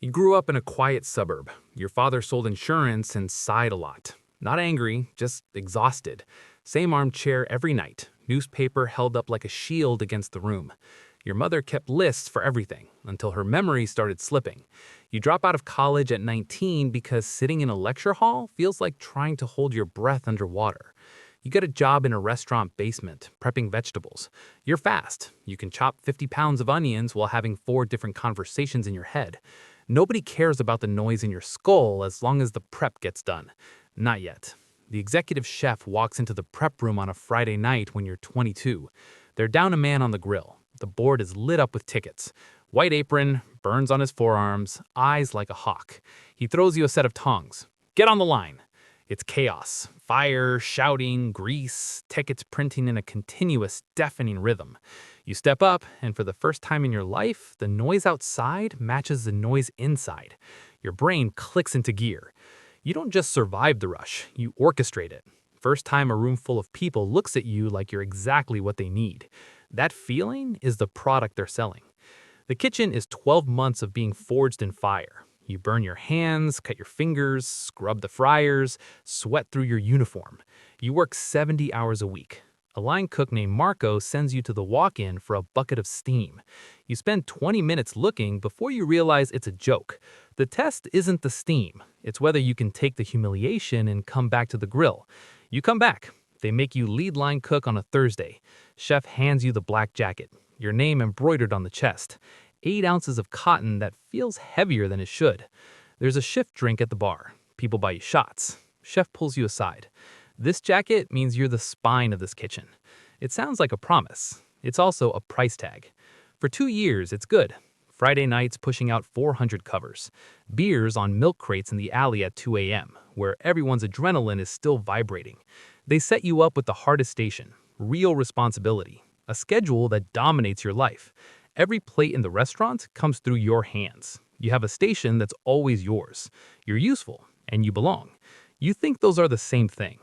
You grew up in a quiet suburb. Your father sold insurance and sighed a lot. Not angry, just exhausted. Same armchair every night, newspaper held up like a shield against the room. Your mother kept lists for everything, until her memory started slipping. You drop out of college at 19 because sitting in a lecture hall feels like trying to hold your breath underwater. You get a job in a restaurant basement, prepping vegetables. You're fast. You can chop 50 pounds of onions while having 4 different conversations in your head. Nobody cares about the noise in your skull as long as the prep gets done. Not yet. The executive chef walks into the prep room on a Friday night when you're 22. They're down a man on the grill. The board is lit up with tickets. White apron, burns on his forearms, eyes like a hawk. He throws you a set of tongs. Get on the line. It's chaos. Fire, shouting, grease, tickets printing in a continuous, deafening rhythm. You step up, and for the first time in your life, the noise outside matches the noise inside. Your brain clicks into gear. You don't just survive the rush, you orchestrate it. First time a room full of people looks at you like you're exactly what they need. That feeling is the product they're selling. The kitchen is 12 months of being forged in fire. You burn your hands, cut your fingers, scrub the fryers, sweat through your uniform. You work 70 hours a week. A line cook named Marco sends you to the walk-in for a bucket of steam. You spend 20 minutes looking before you realize it's a joke. The test isn't the steam. It's whether you can take the humiliation and come back to the grill. You come back. They make you lead line cook on a Thursday. Chef hands you the black jacket, your name embroidered on the chest. 8 ounces of cotton that feels heavier than it should. There's a shift drink at the bar. People buy you shots. Chef pulls you aside. This jacket means you're the spine of this kitchen. It sounds like a promise. It's also a price tag. For 2 years, it's good. Friday nights pushing out 400 covers. Beers on milk crates in the alley at 2 a.m., where everyone's adrenaline is still vibrating. They set you up with the hardest station, real responsibility, a schedule that dominates your life. Every plate in the restaurant comes through your hands. You have a station that's always yours. You're useful, and you belong. You think those are the same thing.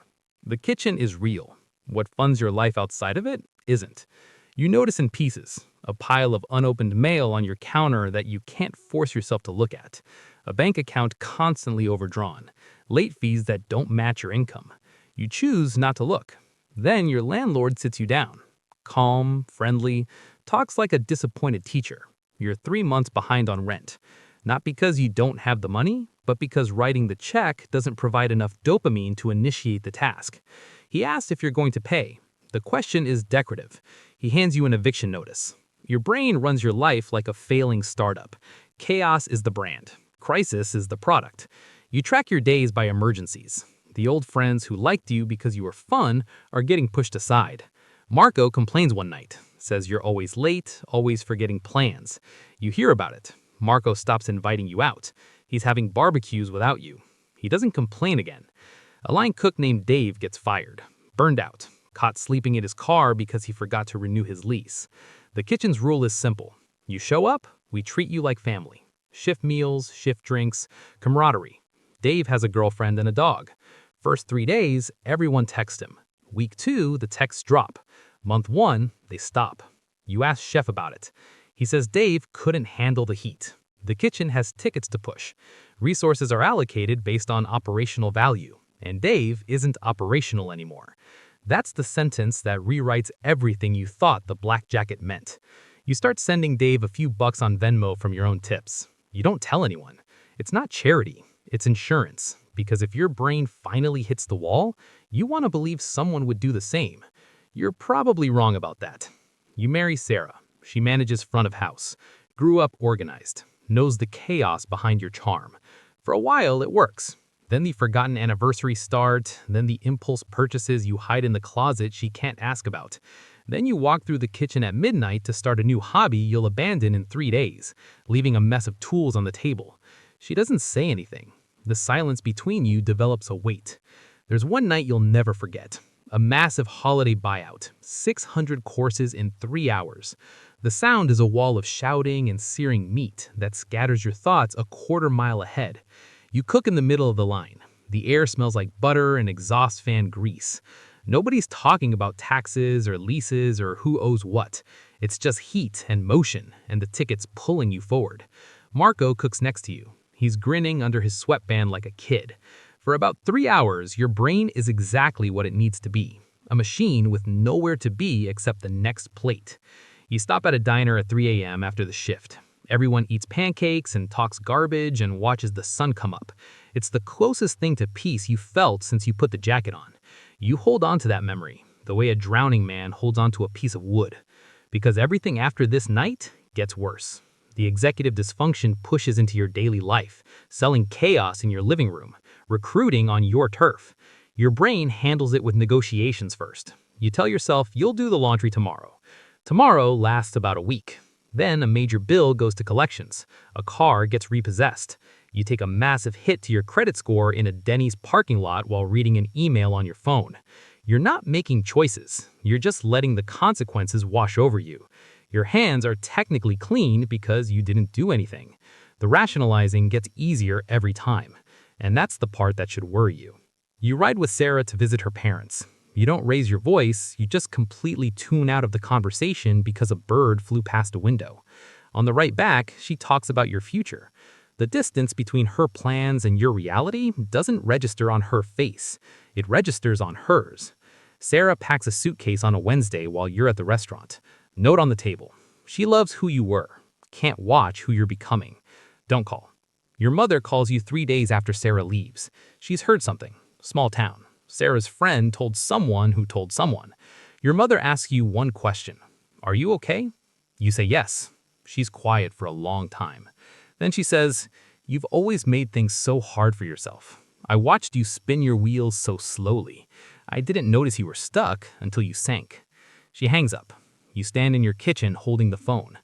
The kitchen is real. What funds your life outside of it isn't. You notice in pieces, a pile of unopened mail on your counter that you can't force yourself to look at, a bank account constantly overdrawn, late fees that don't match your income. You choose not to look. Then your landlord sits you down. Calm, friendly, talks like a disappointed teacher. You're 3 months behind on rent. Not because you don't have the money, but because writing the check doesn't provide enough dopamine to initiate the task. He asks if you're going to pay. The question is decorative. He hands you an eviction notice. Your brain runs your life like a failing startup. Chaos is the brand. Crisis is the product. You track your days by emergencies. The old friends who liked you because you were fun are getting pushed aside. Marco complains one night, says you're always late, always forgetting plans. You hear about it. Marco stops inviting you out. He's having barbecues without you. He doesn't complain again. A line cook named Dave gets fired, burned out, caught sleeping in his car because he forgot to renew his lease. The kitchen's rule is simple. You show up, we treat you like family. Shift meals, shift drinks, camaraderie. Dave has a girlfriend and a dog. First 3 days, everyone texts him. Week 2, the texts drop. Month 1, they stop. You ask Chef about it. He says Dave couldn't handle the heat. The kitchen has tickets to push. Resources are allocated based on operational value, and Dave isn't operational anymore. That's the sentence that rewrites everything you thought the black jacket meant. You start sending Dave a few bucks on Venmo from your own tips. You don't tell anyone. It's not charity, it's insurance. Because if your brain finally hits the wall, you want to believe someone would do the same. You're probably wrong about that. You marry Sarah. She manages front of house, grew up organized, knows the chaos behind your charm. For a while, it works. Then the forgotten anniversaries start, then the impulse purchases you hide in the closet she can't ask about. Then you walk through the kitchen at midnight to start a new hobby you'll abandon in 3 days, leaving a mess of tools on the table. She doesn't say anything. The silence between you develops a weight. There's one night you'll never forget. A massive holiday buyout, 600 courses in 3 hours. The sound is a wall of shouting and searing meat that scatters your thoughts a quarter mile ahead. You cook in the middle of the line. The air smells like butter and exhaust fan grease. Nobody's talking about taxes or leases or who owes what. It's just heat and motion and the tickets pulling you forward. Marco cooks next to you. He's grinning under his sweatband like a kid. For about 3 hours, your brain is exactly what it needs to be. A machine with nowhere to be except the next plate. You stop at a diner at 3 a.m. after the shift. Everyone eats pancakes and talks garbage and watches the sun come up. It's the closest thing to peace you felt since you put the jacket on. You hold on to that memory, the way a drowning man holds onto a piece of wood. Because everything after this night gets worse. The executive dysfunction pushes into your daily life, selling chaos in your living room, recruiting on your turf. Your brain handles it with negotiations first. You tell yourself you'll do the laundry tomorrow. Tomorrow lasts about a week. Then a major bill goes to collections. A car gets repossessed. You take a massive hit to your credit score in a Denny's parking lot while reading an email on your phone. You're not making choices. You're just letting the consequences wash over you. Your hands are technically clean because you didn't do anything. The rationalizing gets easier every time. And that's the part that should worry you. You ride with Sarah to visit her parents. You don't raise your voice, you just completely tune out of the conversation because a bird flew past a window. On the right back, she talks about your future. The distance between her plans and your reality doesn't register on her face. It registers on hers. Sarah packs a suitcase on a Wednesday while you're at the restaurant. Note on the table. She loves who you were. Can't watch who you're becoming. Don't call. Your mother calls you 3 days after Sarah leaves. She's heard something. Small town. Sarah's friend told someone who told someone. Your mother asks you one question. Are you okay? You say yes. She's quiet for a long time. Then she says, you've always made things so hard for yourself. I watched you spin your wheels so slowly. I didn't notice you were stuck until you sank. She hangs up. You stand in your kitchen holding the phone.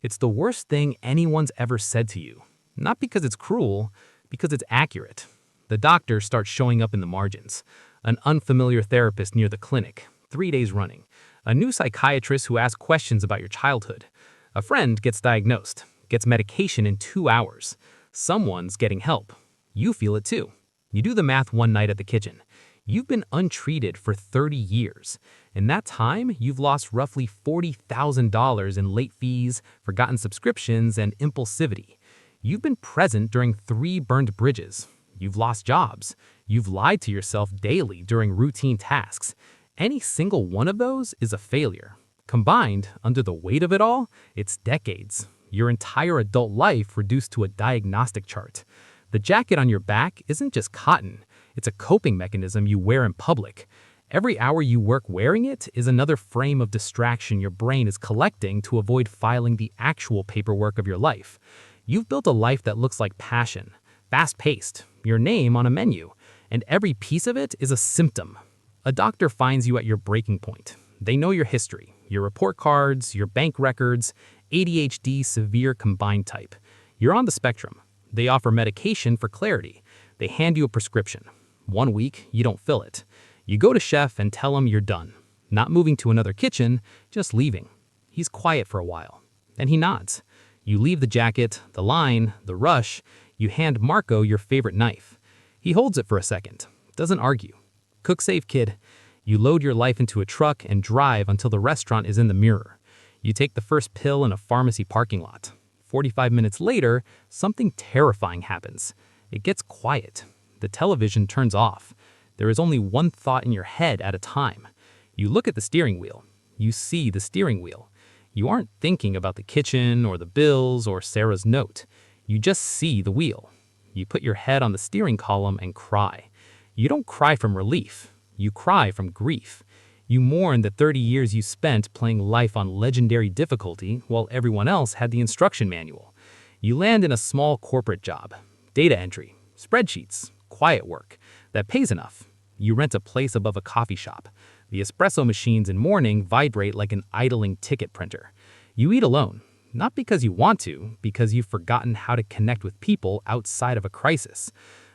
It's the worst thing anyone's ever said to you. Not because it's cruel, because it's accurate. The doctor starts showing up in the margins. An unfamiliar therapist near the clinic, 3 days running. A new psychiatrist who asks questions about your childhood. A friend gets diagnosed, gets medication in 2 hours. Someone's getting help. You feel it too. You do the math one night at the kitchen. You've been untreated for 30 years. In that time, you've lost roughly $40,000 in late fees, forgotten subscriptions, and impulsivity. You've been present during 3 burned bridges. You've lost jobs. You've lied to yourself daily during routine tasks. Any single one of those is a failure. Combined, under the weight of it all, it's decades. Your entire adult life reduced to a diagnostic chart. The jacket on your back isn't just cotton. It's a coping mechanism you wear in public. Every hour you work wearing it is another frame of distraction your brain is collecting to avoid filing the actual paperwork of your life. You've built a life that looks like passion, fast-paced, your name on a menu, and every piece of it is a symptom. A doctor finds you at your breaking point. They know your history, your report cards, your bank records, ADHD severe combined type. You're on the spectrum. They offer medication for clarity. They hand you a prescription. 1 week, you don't fill it. You go to chef and tell him you're done. Not moving to another kitchen, just leaving. He's quiet for a while. Then he nods. You leave the jacket, the line, the rush. You hand Marco your favorite knife. He holds it for a second. Doesn't argue. Cook safe, kid. You load your life into a truck and drive until the restaurant is in the mirror. You take the first pill in a pharmacy parking lot. 45 minutes later, something terrifying happens. It gets quiet. The television turns off. There is only one thought in your head at a time. You look at the steering wheel. You see the steering wheel. You aren't thinking about the kitchen or the bills or Sarah's note. You just see the wheel. You put your head on the steering column and cry. You don't cry from relief. You cry from grief. You mourn the 30 years you spent playing life on legendary difficulty while everyone else had the instruction manual. You land in a small corporate job. Data entry, spreadsheets, quiet work that pays enough. You rent a place above a coffee shop. The espresso machines in morning vibrate like an idling ticket printer. You eat alone, not because you want to, because you've forgotten how to connect with people outside of a crisis.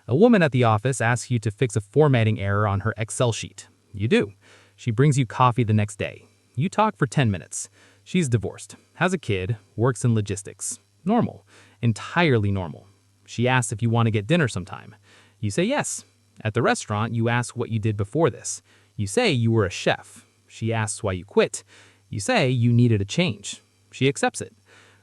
A woman at the office asks you to fix a formatting error on her Excel sheet. You do. She brings you coffee the next day. You talk for 10 minutes. She's divorced, has a kid, works in logistics. Normal. Entirely normal. She asks if you want to get dinner sometime. You say yes. At the restaurant, you ask what you did before this. You say you were a chef. She asks why you quit. You say you needed a change. She accepts it.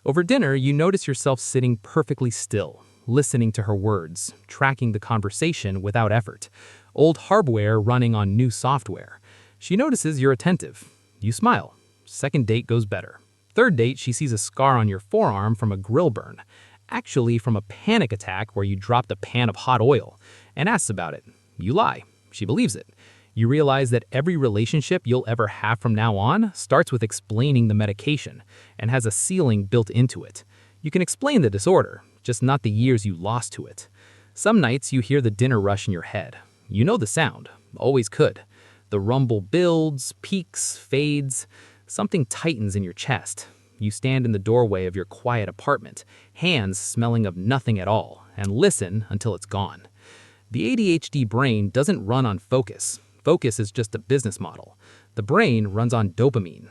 Over dinner, you notice yourself sitting perfectly still, listening to her words, tracking the conversation without effort. Old hardware running on new software. She notices you're attentive. You smile. Second date goes better. Third date, she sees a scar on your forearm from a grill burn. Actually from a panic attack where you dropped a pan of hot oil, and asks about it. You lie. She believes it. You realize that every relationship you'll ever have from now on starts with explaining the medication and has a ceiling built into it. You can explain the disorder, just not the years you lost to it. Some nights you hear the dinner rush in your head. You know the sound, always could. The rumble builds, peaks, fades. Something tightens in your chest. You stand in the doorway of your quiet apartment, hands smelling of nothing at all, and listen until it's gone. The ADHD brain doesn't run on focus. Focus is just a business model. The brain runs on dopamine,